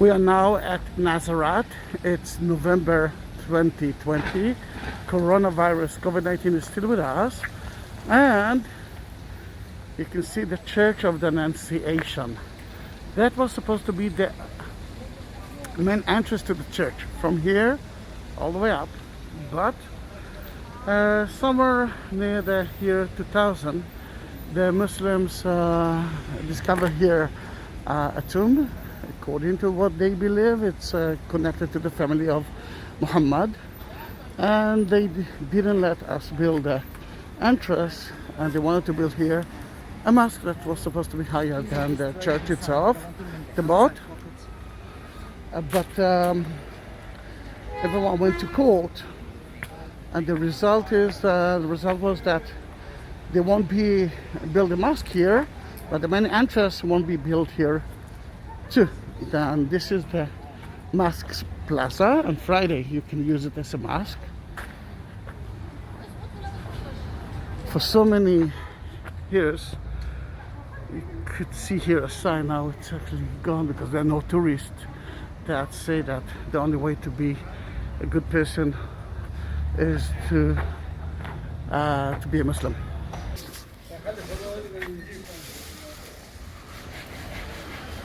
We are now at Nazareth. It's November 2020. Coronavirus, COVID-19 is still with us. And you can see the Church of the Annunciation. That was supposed to be the main entrance to the church from here all the way up. But somewhere near the year 2000, the Muslims discovered here a tomb. According to what they believe, it's connected to the family of Muhammad, and they didn't let us build the entrance, and they wanted to build here a mosque that was supposed to be higher than the church itself, the moat. But everyone went to court, and the result was that they won't be build a mosque here, but the main entrance won't be built here too. Then this is the mosque plaza. On Friday you can use it as a mosque. For so many years you could see here a sign. Now it's actually gone because there are no tourists that say that the only way to be a good person is to be a Muslim.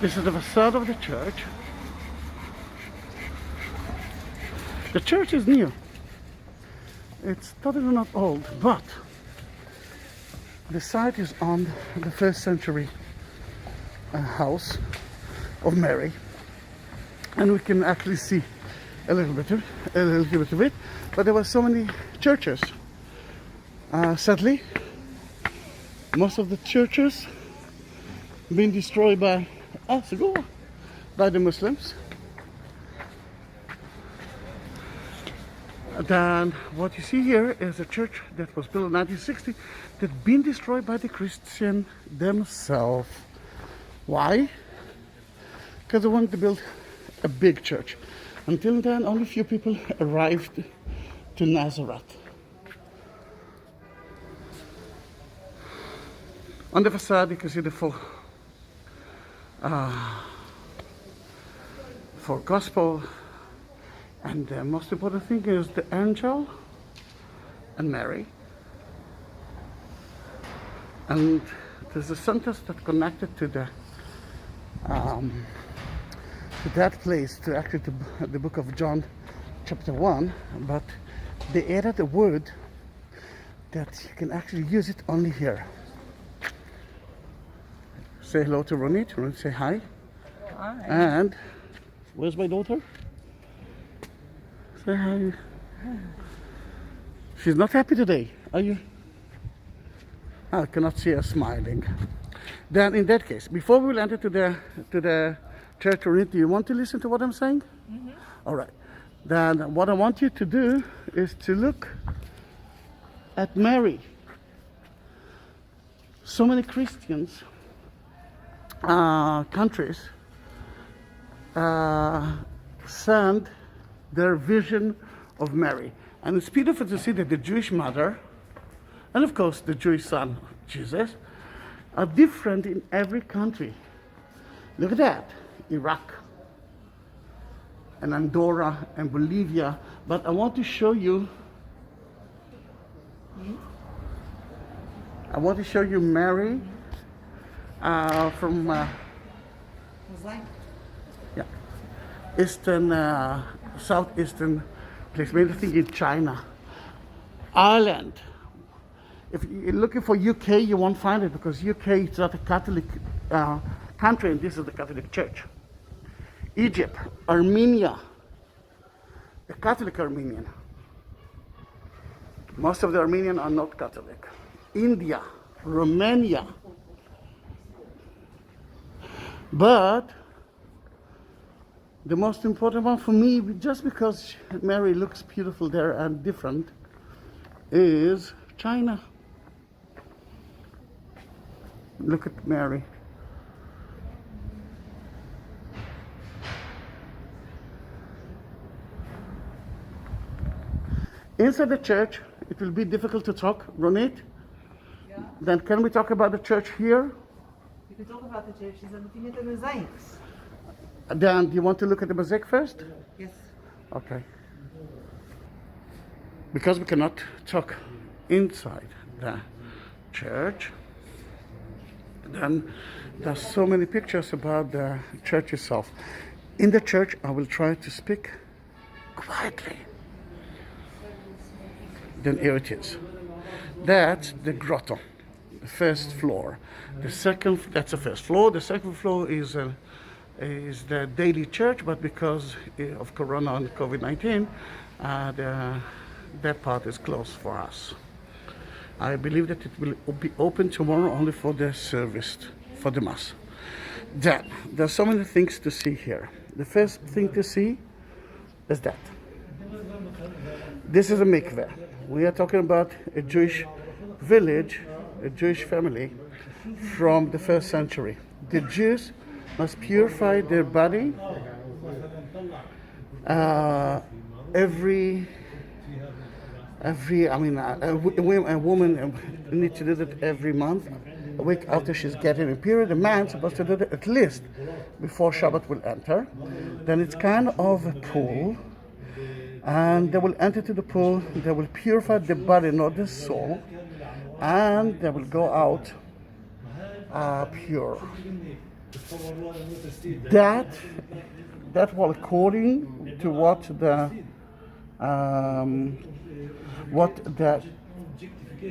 This is the facade of the church. The church is new. It's totally not old, but the site is on the 1st century house of Mary, and we can actually see a little bit of it. But there were so many churches. Sadly, most of the churches been destroyed by the Muslims. Then what you see here is a church that was built in 1960 that been destroyed by the Christians themselves. Why? Because they wanted to build a big church. Until then, only few people arrived to Nazareth. On the facade you can see the full for gospel, and the most important thing is the angel and Mary, and there's a sentence that connected to the to that place, to actually to the book of John chapter 1, but they added a word that you can actually use it only here. Say hello to Ronit. Ronit, say hi. Hi. And where's my daughter? Say hi. She's not happy today, are you? I cannot see her smiling. Then in that case, before we will enter to the church, Ronit, do you want to listen to what I'm saying? Mm-hmm. All right. Then what I want you to do is to look at Mary. So many Christians countries send their vision of Mary, and it's beautiful to see that the Jewish mother and of course the Jewish son Jesus are different in every country. Look at that, Iraq and Andorra and Bolivia. But I want to show you Mary from eastern, southeastern place, maybe think in China, Ireland. If you're looking for UK, you won't find it because UK is not a Catholic country, and this is the Catholic Church. Egypt, Armenia, the Catholic Armenian. Most of the Armenians are not Catholic. India, Romania. But the most important one for me, just because Mary looks beautiful there and different, is China. Look at Mary. Inside the church, it will be difficult to talk, Ronit. Yeah. Then can we talk about the church here? You can talk about the churches and looking at the mosaics. Dan, do you want to look at the mosaic first? Yes. Okay. Because we cannot talk inside the church, then there's so many pictures about the church itself. In the church, I will try to speak quietly. Then here it is. That's the grotto, the first floor. That's the first floor. The second floor is the daily church, but because of Corona and COVID-19, that part is closed for us. I believe that it will be open tomorrow only for the service, for the mass. Then, there's so many things to see here. The first thing to see is that. This is a mikveh. We are talking about a Jewish village, a Jewish family from the first century. The Jews must purify their body a woman needs to do that every month, a week after she's getting a period. A man is supposed to do that at least before Shabbat will enter. Then it's kind of a pool, and they will enter to the pool, they will purify the body, not the soul, and they will go out pure. That was according to what the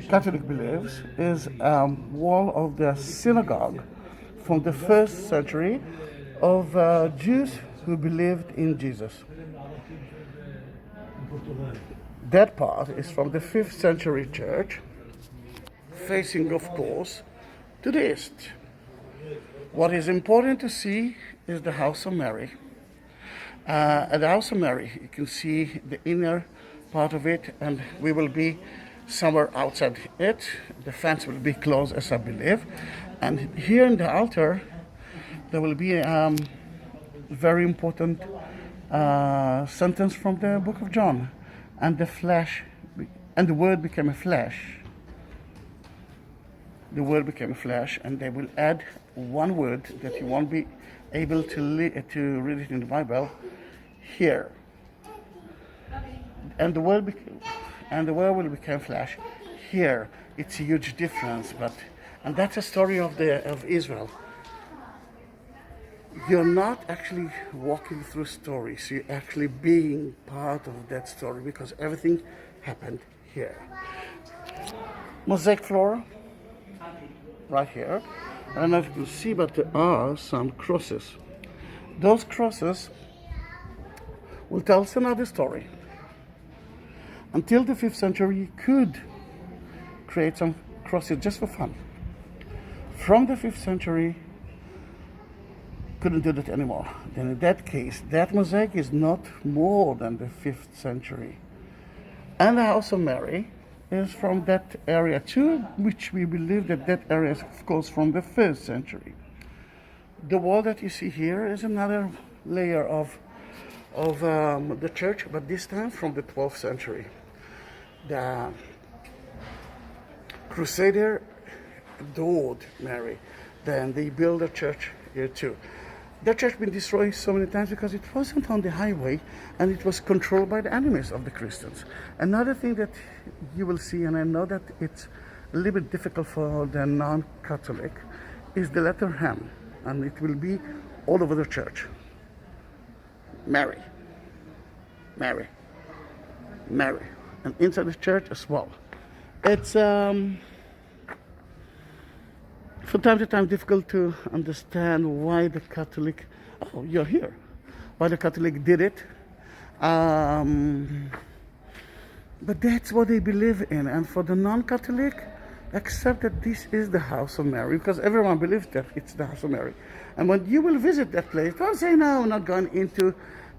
Catholic believes is wall of the synagogue from the first century of Jews who believed in Jesus. That part is from the 5th century church, facing, of course, to the east. What is important to see is the House of Mary. At the House of Mary, you can see the inner part of it, and we will be somewhere outside it. The fence will be closed, as I believe. And here in the altar, there will be a very important sentence from the book of John. And the Word became a flesh. The Word became a flesh, and they will add one word that you won't be able to read it in the Bible here. And the Word will become flesh. Here, it's a huge difference, and that's a story of Israel. You're not actually walking through stories, you're actually being part of that story, because everything happened here. Mosaic floor, right here. I don't know if you can see, but there are some crosses. Those crosses will tell us another story. Until the 5th century, you could create some crosses just for fun. From the 5th century, couldn't do that anymore. Then in that case, that mosaic is not more than the 5th century. And the House of Mary is from that area too, which we believe that area is, of course, from the 1st century. The wall that you see here is another layer of the church, but this time from the 12th century. The Crusader adored Mary. Then they built a church here too. The church been destroyed so many times because it wasn't on the highway, and it was controlled by the enemies of the Christians. Another thing that you will see, and I know that it's a little bit difficult for the non-Catholic, is the letter M, and it will be all over the church. Mary, Mary, Mary, and inside the church as well. It's from time to time difficult to understand why the Catholic, you're here, why the Catholic did it. But that's what they believe in. And for the non-Catholic, accept that this is the House of Mary, because everyone believes that it's the House of Mary. And when you will visit that place, don't say, no, I'm not going into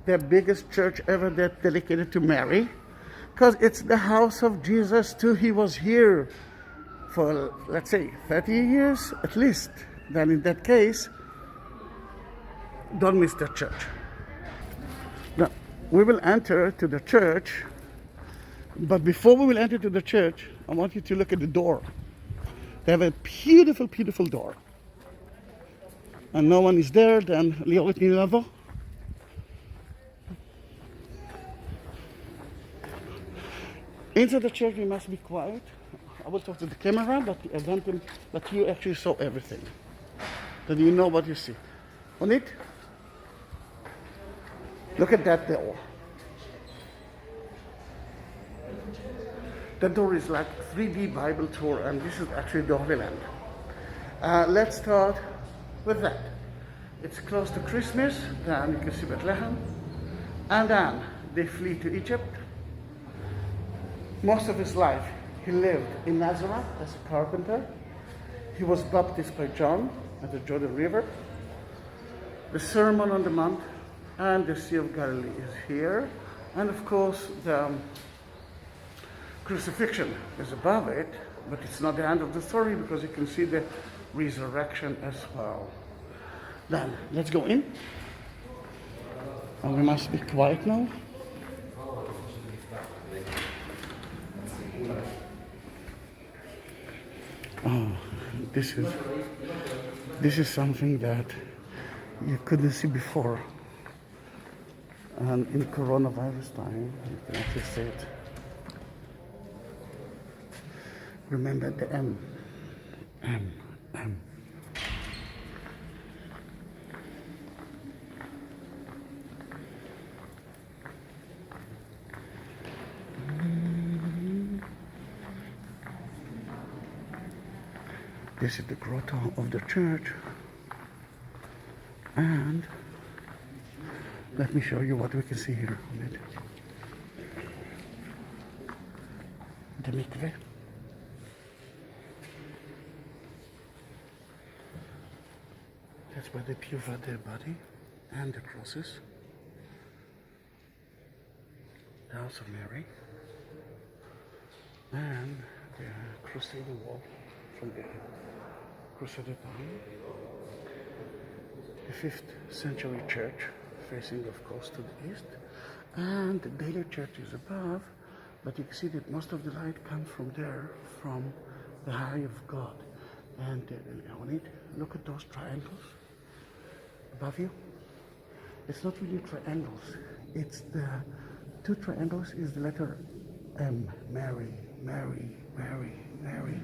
the biggest church ever that's dedicated to Mary, because it's the house of Jesus too. He was here for, let's say, 30 years at least. Then in that case, don't miss the church. Now, we will enter to the church, but before we will enter to the church, I want you to look at the door. They have a beautiful, beautiful door. And no one is there, then ליאור תני לבוא. Inside the church, we must be quiet. I will talk to the camera, but I want them that you actually saw everything. That you know what you see. On it, look at that door. That door is like 3D Bible tour, and this is actually the Holy Land. Let's start with that. It's close to Christmas, then you can see Bethlehem, and then they flee to Egypt. Most of his life, he lived in Nazareth as a carpenter. He was baptized by John at the Jordan River. The Sermon on the Mount and the Sea of Galilee is here. And of course, the crucifixion is above it, but it's not the end of the story because you can see the resurrection as well. Then, let's go in. And we must be quiet now. Oh, this is something that you couldn't see before. And in coronavirus time, you can actually see it. Remember the M. This is the grotto of the church. And let me show you what we can see here on it. The mikveh. That's where they purify their body and the crosses. The house of Mary. And the crusader wall from the Crusader time. The 5th century church, facing of course to the east. And the daily church is above, but you can see that most of the light comes from there, from the eye of God. And on it, look at those triangles above you. It's not really triangles. It's the 2 triangles is the letter M. Mary, Mary, Mary, Mary.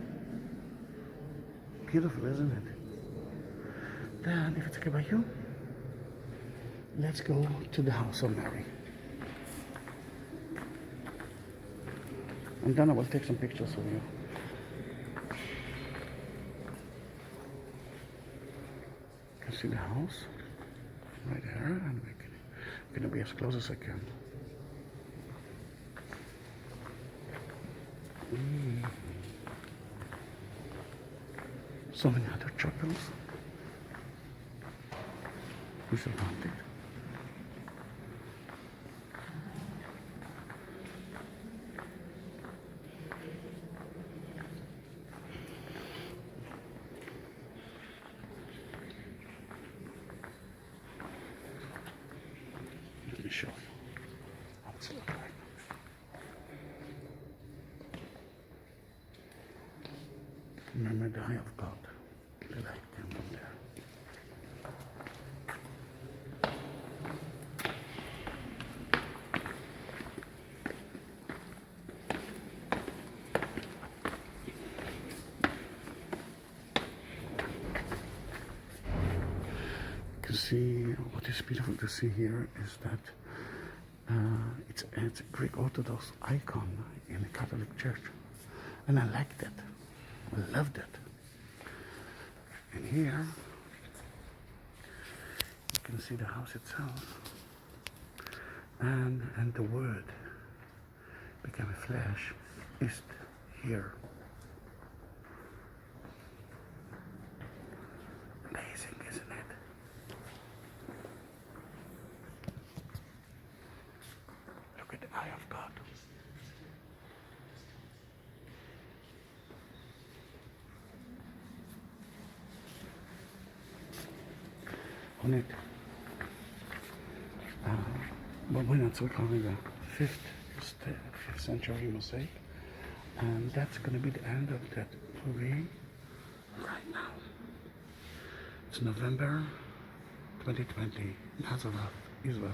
Beautiful, isn't it? Then, if it's okay by you, let's go to the house of Mary. And then I will take some pictures of you. You can see the house right there, and we're going to be as close as I can. So many other chapels. These are haunted. Let me show you how it's looking like. Remember the eye of God. The light came from there. You can see what is beautiful to see here is that it's a Greek Orthodox icon in the Catholic Church, and I like that. I love that. And here you can see the house itself, and the Word became a flesh is here. Amazing, isn't it? Look at the eye of God. On it. But we're not calling the 5th century mosaic, and that's going to be the end of that movie right now. It's November 2020, Nazareth, Israel.